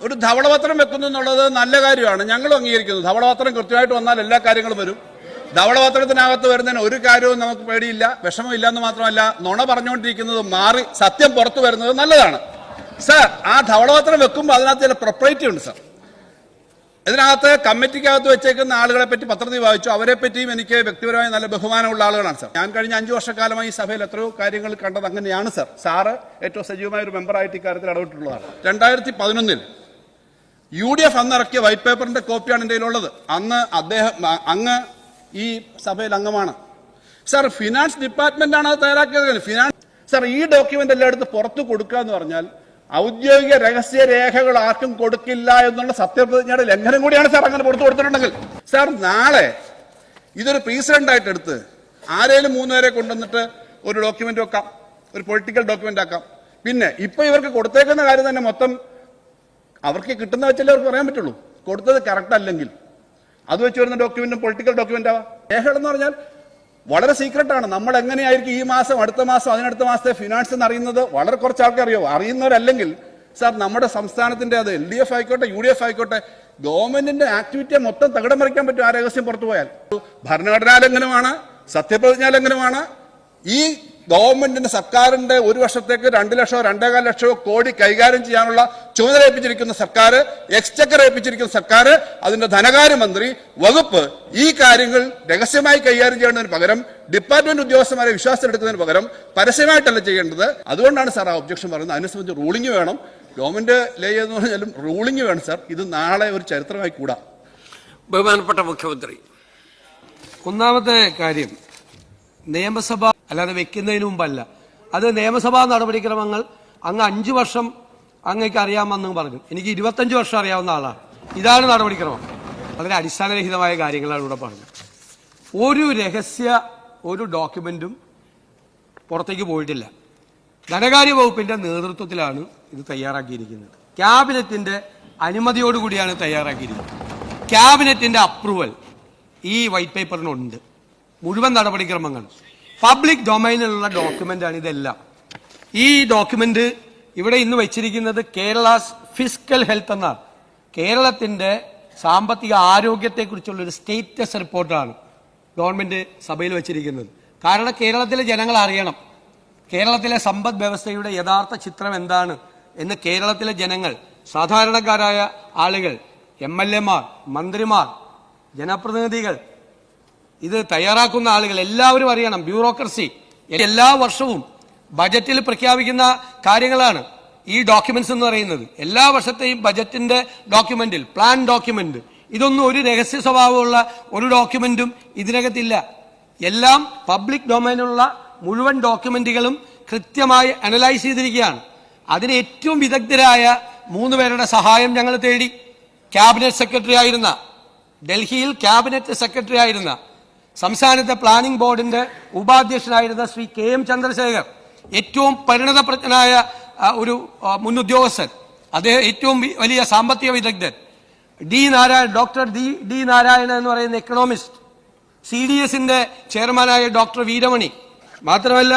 ഒരു ധവളപത്രം വെക്കുന്നു എന്നുള്ളത് നല്ല കാര്യമാണ്, ഞങ്ങളും അംഗീകരിക്കുന്നു. ധവളപത്രം കൃത്യമായിട്ട് വന്നാൽ എല്ലാ കാര്യങ്ങളും വരും. ധവളപത്രത്തിനകത്ത് വരുന്നതിന് ഒരു കാര്യവും നമുക്ക് പേടിയില്ല, വിഷമമില്ല എന്ന് മാത്രമല്ല, നുണ പറഞ്ഞുകൊണ്ടിരിക്കുന്നത് മാറി സത്യം പുറത്തു വരുന്നത് നല്ലതാണ്. സാർ, ആ ധവളപത്രം വെക്കുമ്പോൾ അതിനകത്ത് ചില പ്രൊപ്പറേറ്റി ഉണ്ട് സാർ. ഇതിനകത്ത് കമ്മിറ്റിക്കകത്ത് വെച്ചേക്കുന്ന ആളുകളെ പറ്റി പത്രത്തിൽ വായിച്ചു, അവരെ പറ്റിയും എനിക്ക് വ്യക്തിപരമായി നല്ല ബഹുമാനമുള്ള ആളുകളാണ് സാർ. ഞാൻ കഴിഞ്ഞ 5 വർഷക്കാലമായി ഈ സഭയിൽ എത്രയോ കാര്യങ്ങൾ കണ്ടത് അങ്ങനെയാണ് സാർ. സാറ് ഏറ്റവും സജീവമായ ഒരു മെമ്പറായിട്ട് ഇക്കാര്യത്തിൽ ഇടപെട്ടിട്ടുള്ളതാണ്. 2011 UDF അന്നിറക്കിയ വൈറ്റ് പേപ്പറിന്റെ കോപ്പിയാണ് എൻ്റെ കയ്യിലുള്ളത്. അന്ന് അങ്ങ് ഈ സഭയിൽ അംഗമാണ് സാർ. ഫിനാൻസ് ഡിപ്പാർട്ട്മെന്റാണ് അത് തയ്യാറാക്കിയത്. സാർ, ഈ ഡോക്യുമെന്റ് എല്ലായിടത്തും പുറത്തു കൊടുക്കുക എന്ന് പറഞ്ഞാൽ ഔദ്യോഗിക രഹസ്യ രേഖകൾ ആർക്കും കൊടുക്കില്ല എന്നുള്ള സത്യപ്രതിജ്ഞയുടെ ലംഘനം കൂടിയാണ് സാർ. അങ്ങനെ പുറത്തു കൊടുത്തിട്ടുണ്ടെങ്കിൽ സാർ, നാളെ ഇതൊരു പ്രീസിഡന്റ് ആയിട്ട് എടുത്ത് ആരേലും 3 പേരെ കൊണ്ടുവന്നിട്ട് ഒരു ഡോക്യുമെന്റ് വെക്കാം, ഒരു പൊളിറ്റിക്കൽ ഡോക്യുമെന്റ് ആക്കാം. പിന്നെ ഇപ്പൊ ഇവർക്ക് കൊടുത്തേക്കുന്ന കാര്യം തന്നെ മൊത്തം അവർക്ക് കിട്ടുന്ന വെച്ചല്ലേ അവർക്ക് പറയാൻ പറ്റുള്ളൂ. കൊടുത്തത് കറക്റ്റ് അല്ലെങ്കിൽ അത് വെച്ച് വരുന്ന ഡോക്യുമെന്റും പൊളിറ്റിക്കൽ ഡോക്യുമെന്റ് ആവാം. രേഖകൾ എന്ന് പറഞ്ഞാൽ വളരെ സീക്രട്ടാണ്. നമ്മൾ എങ്ങനെയായിരിക്കും ഈ മാസം, അടുത്ത മാസം, അതിനടുത്ത മാസത്തെ ഫിനാൻസ് എന്ന് അറിയുന്നത് വളരെ കുറച്ച് ആൾക്കാർ അറിയാമോ. അറിയുന്നവരല്ലെങ്കിൽ സാർ, നമ്മുടെ സംസ്ഥാനത്തിന്റെ അത് LDF ആയിക്കോട്ടെ UDF ആയിക്കോട്ടെ, ഗവൺമെന്റിന്റെ ആക്ടിവിറ്റിയെ മൊത്തം തകിടം മറിക്കാൻ പറ്റും ആ രഹസ്യം പുറത്തു പോയാൽ. ഭരണഘടനാ ലംഘനമാണ്, സത്യപ്രതിജ്ഞാ ലംഘനമാണ്. ഈ ഗവൺമെന്റിന്റെ സർക്കാരിന്റെ 1 വർഷത്തേക്ക് 2 ലക്ഷമോ 2.25 ലക്ഷമോ കോടി കൈകാര്യം ചെയ്യാനുള്ള ചുമതല ഏൽപ്പിച്ചിരിക്കുന്ന സർക്കാർ, എക്സ്ചക്കർ ഏൽപ്പിച്ചിരിക്കുന്ന സർക്കാർ, അതിന്റെ ധനകാര്യമന്ത്രി വകുപ്പ് ഈ കാര്യങ്ങൾ രഹസ്യമായി കൈകാര്യം ചെയ്യുന്നതിന് പകരം, ഡിപ്പാർട്ട്മെന്റ് ഉദ്യോഗസ്ഥന്മാരെ വിശ്വാസത്തിലെടുക്കുന്നതിന് പകരം പരസ്യമായിട്ടല്ല ചെയ്യേണ്ടത്. അതുകൊണ്ടാണ് സാർ ആ ഒബ്ജക്ഷൻ പറയുന്നത്. അതിനെ സംബന്ധിച്ച് റൂളിംഗ് വേണം. ഗവൺമെന്റ് ലേ എന്ന് പറഞ്ഞാലും റൂളിംഗ് വേണം സാർ. ഇത് നാളെ ഒരു ചരിത്രമായി കൂടാ. ബഹുമാനപ്പെട്ട മുഖ്യമന്ത്രി, ഒന്നാമത്തെ കാര്യം, നിയമസഭ അല്ലാതെ വെക്കുന്നതിന് മുമ്പല്ല, അത് നിയമസഭാ നടപടിക്രമങ്ങൾ അങ്ങ് 5 വർഷം അങ്ങേക്ക് അറിയാമെന്ന് പറഞ്ഞു. എനിക്ക് 25 വർഷം അറിയാവുന്ന ആളാണ്. ഇതാണ് നടപടിക്രമം. വളരെ അടിസ്ഥാനരഹിതമായ കാര്യങ്ങളാണ് ഇവിടെ പറഞ്ഞത്. ഒരു ഡോക്യുമെന്റും പുറത്തേക്ക് പോയിട്ടില്ല. ധനകാര്യ വകുപ്പിന്റെ നേതൃത്വത്തിലാണ് ഇത് തയ്യാറാക്കിയിരിക്കുന്നത്. ക്യാബിനറ്റിന്റെ അനുമതിയോടുകൂടിയാണ് തയ്യാറാക്കിയിരിക്കുന്നത്. ക്യാബിനറ്റിന്റെ അപ്രൂവൽ ഈ വൈറ്റ് പേപ്പറിനുണ്ട്. മുഴുവൻ നടപടിക്രമങ്ങൾ പബ്ലിക് ഡൊമൈനിലുള്ള ഡോക്യുമെന്റാണ് ഇതെല്ലാം. ഈ ഡോക്യുമെന്റ് ഇവിടെ ഇന്ന് വെച്ചിരിക്കുന്നത് കേരളാസ് ഫിസ്ക്കൽ ഹെൽത്ത് എന്നാണ്. കേരളത്തിന്റെ സാമ്പത്തിക ആരോഗ്യത്തെക്കുറിച്ചുള്ള ഒരു സ്റ്റേറ്റസ് റിപ്പോർട്ടാണ് ഗവൺമെന്റ് സഭയിൽ വെച്ചിരിക്കുന്നത്. കാരണം കേരളത്തിലെ ജനങ്ങൾ അറിയണം, കേരളത്തിലെ സമ്പദ് വ്യവസ്ഥയുടെ യഥാർത്ഥ ചിത്രം എന്താണ് എന്ന് കേരളത്തിലെ ജനങ്ങൾ, സാധാരണക്കാരായ ആളുകൾ, MLA മാർ, മന്ത്രിമാർ, ജനപ്രതിനിധികൾ, ഇത് തയ്യാറാക്കുന്ന ആളുകൾ എല്ലാവരും അറിയണം. ബ്യൂറോക്രസി എല്ലാ വർഷവും ബജറ്റിൽ പ്രഖ്യാപിക്കുന്ന കാര്യങ്ങളാണ് ഈ ഡോക്യുമെന്റ്സ് എന്ന് പറയുന്നത്. എല്ലാ വർഷത്തെയും ബജറ്റിന്റെ ഡോക്യുമെന്റിൽ, പ്ലാൻ ഡോക്യുമെന്റ്, ഇതൊന്നും ഒരു രഹസ്യ സ്വഭാവമുള്ള ഒരു ഡോക്യുമെന്റും ഇതിനകത്തില്ല. എല്ലാം പബ്ലിക് ഡൊമൈനിലുള്ള മുഴുവൻ ഡോക്യുമെന്റുകളും കൃത്യമായി അനലൈസ് ചെയ്തിരിക്കുകയാണ്. അതിന് ഏറ്റവും വിദഗ്ധരായ 3 പേരുടെ സഹായം ഞങ്ങൾ തേടി. ക്യാബിനറ്റ് സെക്രട്ടറി ആയിരുന്ന, ഡൽഹിയിൽ ക്യാബിനറ്റ് സെക്രട്ടറി ആയിരുന്ന, സംസ്ഥാനത്തെ പ്ലാനിംഗ് ബോർഡിന്റെ ഉപാധ്യക്ഷനായിരുന്ന ശ്രീ KM ചന്ദ്രശേഖർ, ഏറ്റവും പരിണതപ്രജ്ഞനായ ഒരു മുൻ ഉദ്യോഗസ്ഥൻ, അദ്ദേഹം ഏറ്റവും വലിയ സാമ്പത്തിക വിദഗ്ധൻ, ഡോക്ടർ ഡി നാരായണൻ എന്ന് പറയുന്ന എക്കണോമിസ്റ്റ്, CDSന്റെ ചെയർമാനായ ഡോക്ടർ വീരമണി, മാത്രമല്ല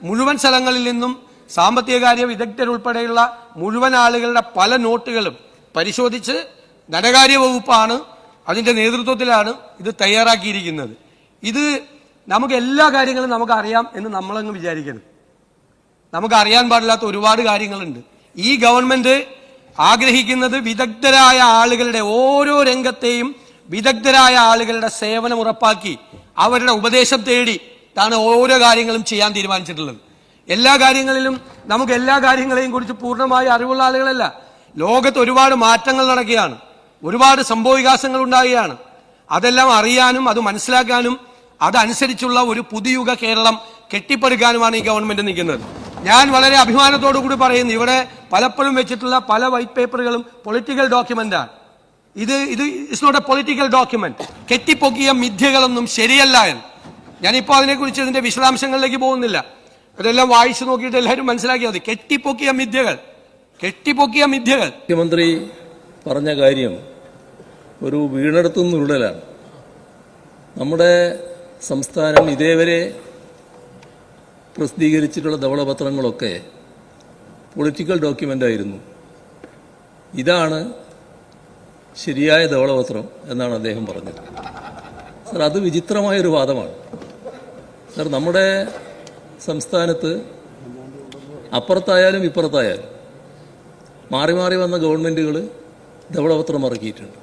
മുഴുവൻ സ്ഥലങ്ങളിൽ നിന്നും സാമ്പത്തിക കാര്യ വിദഗ്ധരുൾപ്പെടെയുള്ള മുഴുവൻ ആളുകളുടെ പല നോട്ടുകളും പരിശോധിച്ച് ധനകാര്യ വകുപ്പാണ് അതിന്റെ നേതൃത്വത്തിലാണ് ഇത് തയ്യാറാക്കിയിരിക്കുന്നത്. ഇത് നമുക്ക് എല്ലാ കാര്യങ്ങളും നമുക്ക് അറിയാം എന്ന് നമ്മളങ്ങ് വിചാരിക്കണം. നമുക്ക് അറിയാൻ പാടില്ലാത്ത ഒരുപാട് കാര്യങ്ങളുണ്ട്. ഈ ഗവൺമെന്റ് ആഗ്രഹിക്കുന്നത് വിദഗ്ധരായ ആളുകളുടെ, ഓരോ രംഗത്തെയും വിദഗ്ധരായ ആളുകളുടെ സേവനം ഉറപ്പാക്കി അവരുടെ ഉപദേശം തേടി ാണ് ഓരോ കാര്യങ്ങളും ചെയ്യാൻ തീരുമാനിച്ചിട്ടുള്ളത്. എല്ലാ കാര്യങ്ങളിലും നമുക്ക് എല്ലാ കാര്യങ്ങളെയും കുറിച്ച് പൂർണ്ണമായി അറിവുള്ള ആളുകളല്ല. ലോകത്ത് ഒരുപാട് മാറ്റങ്ങൾ നടക്കുകയാണ്, ഒരുപാട് സംഭവവികാസങ്ങൾ ഉണ്ടാകുകയാണ്. അതെല്ലാം അറിയാനും അത് മനസ്സിലാക്കാനും അതനുസരിച്ചുള്ള ഒരു പുതുയുഗ കേരളം കെട്ടിപ്പടുക്കാനുമാണ് ഈ ഗവൺമെന്റ് നിൽക്കുന്നത്. ഞാൻ വളരെ അഭിമാനത്തോടു കൂടി പറയുന്നു, ഇവിടെ പലപ്പോഴും വെച്ചിട്ടുള്ള പല വൈറ്റ് പേപ്പറുകളും പൊളിറ്റിക്കൽ ഡോക്യുമെന്റാണ്. ഇത് it's not a political document. കെട്ടിപ്പൊക്കിയ മിഥ്യകളൊന്നും ശരിയല്ല എന്ന്. ഞാനിപ്പോൾ അതിനെക്കുറിച്ച് ഇതിന്റെ വിശദാംശങ്ങളിലേക്ക് പോകുന്നില്ല. അതെല്ലാം വായിച്ചു നോക്കിയിട്ട് എല്ലാവരും മനസ്സിലാക്കിയാൽ മതി. കെട്ടിപ്പൊക്കിയ മിഥ്യകൾ. മുഖ്യമന്ത്രി പറഞ്ഞ കാര്യം ഒരു വീണെടുത്തുനിന്ന് ഉരുളലാണ്. നമ്മുടെ സംസ്ഥാനം ഇതേവരെ പ്രസിദ്ധീകരിച്ചിട്ടുള്ള ധവളപത്രങ്ങളൊക്കെ പൊളിറ്റിക്കൽ ഡോക്യുമെൻ്റ് ആയിരുന്നു. ഇതാണ് ശരിയായ ധവളപത്രം എന്നാണ് അദ്ദേഹം പറഞ്ഞത്. സർ, അത് വിചിത്രമായൊരു വാദമാണ്. സർ, നമ്മുടെ സംസ്ഥാനത്ത് അപ്പുറത്തായാലും ഇപ്പുറത്തായാലും മാറി മാറി വന്ന ഗവൺമെൻറ്റുകൾ ധവളപത്രം ഇറക്കിയിട്ടുണ്ട്.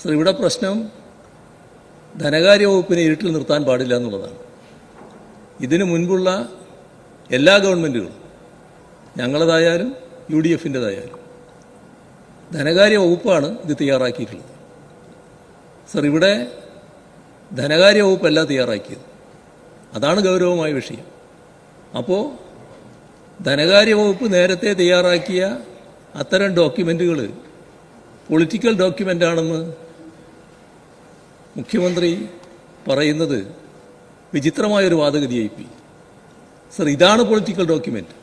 സർ, ഇവിടെ പ്രശ്നം ധനകാര്യ വകുപ്പിനെ ഇരുട്ടിൽ നിർത്താൻ പാടില്ല എന്നുള്ളതാണ്. ഇതിനു മുൻപുള്ള എല്ലാ ഗവൺമെൻറ്റുകളും, ഞങ്ങളതായാലും UDFൻ്റെതായാലും, ധനകാര്യ വകുപ്പാണ് ഇത് തയ്യാറാക്കിയിട്ടുള്ളത്. സർ, ഇവിടെ ധനകാര്യ വകുപ്പല്ല തയ്യാറാക്കിയത്. അതാണ് ഗൗരവമായ വിഷയം. അപ്പോൾ ധനകാര്യ വകുപ്പ് നേരത്തെ തയ്യാറാക്കിയ അത്തരം ഡോക്യുമെൻറ്റുകൾ പൊളിറ്റിക്കൽ ഡോക്യുമെൻ്റാണെന്ന് മുഖ്യമന്ത്രി പറയുന്നത് വിചിത്രമായൊരു വാദഗതിയായിപ്പോയി. സർ, ഇതാണ് പൊളിറ്റിക്കൽ ഡോക്യുമെൻ്റ്.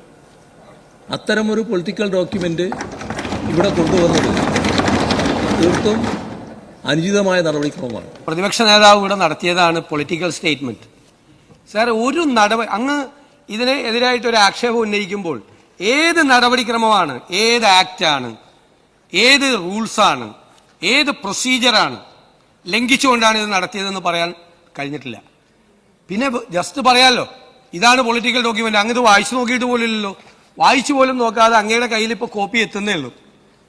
അത്തരമൊരു പൊളിറ്റിക്കൽ ഡോക്യുമെൻ്റ് ഇവിടെ കൊണ്ടുവന്നത് തീർത്തും അനുചിതമായ നടപടിക്രമമാണ്. പ്രതിപക്ഷ നേതാവ് ഇവിടെ നടത്തിയതാണ് പൊളിറ്റിക്കൽ സ്റ്റേറ്റ്മെന്റ്. സാർ, ഒരു അങ്ങ് ഇതിന് എതിരായിട്ട് ഒരു ആക്ഷേപം ഉന്നയിക്കുമ്പോൾ ഏത് നടപടിക്രമമാണ്, ഏത് ആക്റ്റാണ്, ഏത് റൂൾസാണ്, ഏത് പ്രൊസീജിയറാണ് ലംഘിച്ചുകൊണ്ടാണ് ഇത് നടത്തിയതെന്ന് പറയാൻ കഴിഞ്ഞിട്ടില്ല. പിന്നെ ജസ്റ്റ് പറയാമല്ലോ, ഇതാണ് പൊളിറ്റിക്കൽ ഡോക്യുമെന്റ്, അങ്ങ് ഇത് വായിച്ചു നോക്കിയിട്ട് പോലില്ലല്ലോ. വായിച്ചു പോലും നോക്കാതെ അങ്ങയുടെ കയ്യിൽ ഇപ്പോൾ കോപ്പി എത്തുന്നേ ഉള്ളൂ.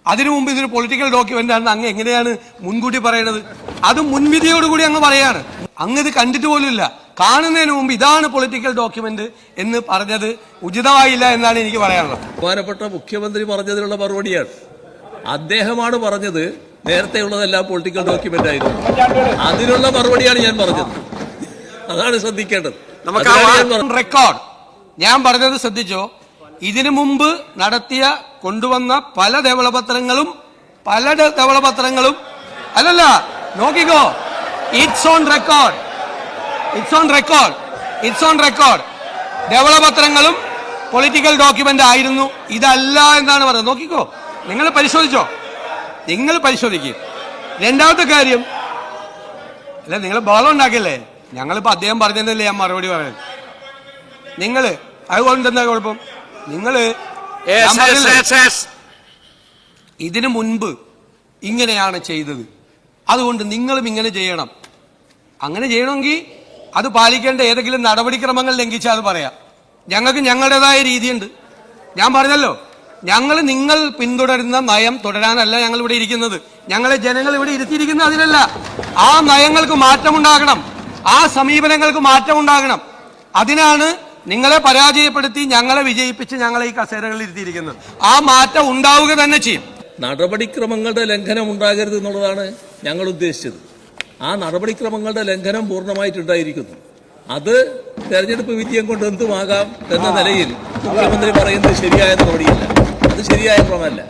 അതിനു മുമ്പ് ഇതൊരു പൊളിറ്റിക്കൽ ഡോക്യുമെന്റ് ആണെന്ന് അങ്ങ് എങ്ങനെയാണ് മുൻകൂട്ടി പറയുന്നത്? അത് മുൻവിധിയോടുകൂടി അങ്ങ് പറയാണ്. അങ്ങ് ഇത് കണ്ടിട്ട് പോലുമില്ല. കാണുന്നതിന് മുമ്പ് ഇതാണ് പൊളിറ്റിക്കൽ ഡോക്യുമെന്റ് എന്ന് പറഞ്ഞത് ഉചിതമായില്ല എന്നാണ് എനിക്ക് പറയാനുള്ളത്. ബഹുമാനപ്പെട്ട മുഖ്യമന്ത്രി പറഞ്ഞതിനുള്ള മറുപടിയാണ്. അദ്ദേഹമാണ് പറഞ്ഞത് നേരത്തെയുള്ളതെല്ലാം പൊളിറ്റിക്കൽ ഡോക്യുമെന്റ് ആയിരുന്നു. അതിനുള്ള മറുപടിയാണ് ഞാൻ പറഞ്ഞത്. അതാണ് ശ്രദ്ധിക്കേണ്ടത്. റെക്കോർഡ് ഞാൻ പറഞ്ഞത് ശ്രദ്ധിച്ചോ? ഇതിനു മുമ്പ് കൊണ്ടുവന്ന പല ധവളപത്രങ്ങളും അല്ലല്ല, നോക്കിക്കോ, ഇറ്റ്സ് ഓൺ റെക്കോർഡ്. ധവളപത്രങ്ങളും പൊളിറ്റിക്കൽ ഡോക്യുമെന്റ് ആയിരുന്നു, ഇതല്ല എന്നാണ് പറഞ്ഞത്. നോക്കിക്കോ, നിങ്ങൾ പരിശോധിക്കുക. രണ്ടാമത്തെ കാര്യം, അല്ല, നിങ്ങൾ ബഹളം ഉണ്ടാക്കിയല്ലേ? ഞങ്ങളിപ്പോ അദ്ദേഹം പറഞ്ഞതല്ലേ ഞാൻ മറുപടി പറയുന്നത്. നിങ്ങള് അതുകൊണ്ട് എന്താ കുഴപ്പം? ഇതിനു മുൻപ് ഇങ്ങനെയാണ് ചെയ്തത്, അതുകൊണ്ട് നിങ്ങളും ഇങ്ങനെ ചെയ്യണം. അങ്ങനെ ചെയ്യണമെങ്കിൽ അത് പാലിക്കേണ്ട ഏതെങ്കിലും നടപടിക്രമങ്ങൾ ലംഘിച്ചാൽ അത് പറയാം. ഞങ്ങൾക്ക് ഞങ്ങളുടേതായ രീതിയുണ്ട്. ഞാൻ പറഞ്ഞല്ലോ, നിങ്ങൾ പിന്തുടരുന്ന നയം തുടരാനല്ല ഞങ്ങൾ ഇവിടെ ഇരിക്കുന്നത്. ഞങ്ങളെ ജനങ്ങൾ ഇവിടെ ഇരുത്തിയിരിക്കുന്നത് അതിനല്ല. ആ നയങ്ങൾക്ക് മാറ്റമുണ്ടാകണം, ആ സമീപനങ്ങൾക്ക് മാറ്റമുണ്ടാകണം. അതിനാണ് നിങ്ങളെ പരാജയപ്പെടുത്തി ഞങ്ങളെ വിജയിപ്പിച്ച് ഞങ്ങളെ ഈ കസേരകളിൽ ഇരുത്തിയിരിക്കുന്നത്. ആ മാറ്റം ഉണ്ടാവുക തന്നെ ചെയ്യും. നടപടിക്രമങ്ങളുടെ ലംഘനം ഉണ്ടാകരുത് എന്നുള്ളതാണ് ഞങ്ങൾ ഉദ്ദേശിച്ചത്. ആ നടപടിക്രമങ്ങളുടെ ലംഘനം പൂർണ്ണമായിട്ടുണ്ടായിരിക്കുന്നു. അത് തെരഞ്ഞെടുപ്പ് വിജയം കൊണ്ട് എന്തുമാകാം എന്ന നിലയിൽ മുഖ്യമന്ത്രി പറയുന്നത് ശരിയായ നടപടിയല്ല. അത് ശരിയായ ക്രമമല്ല.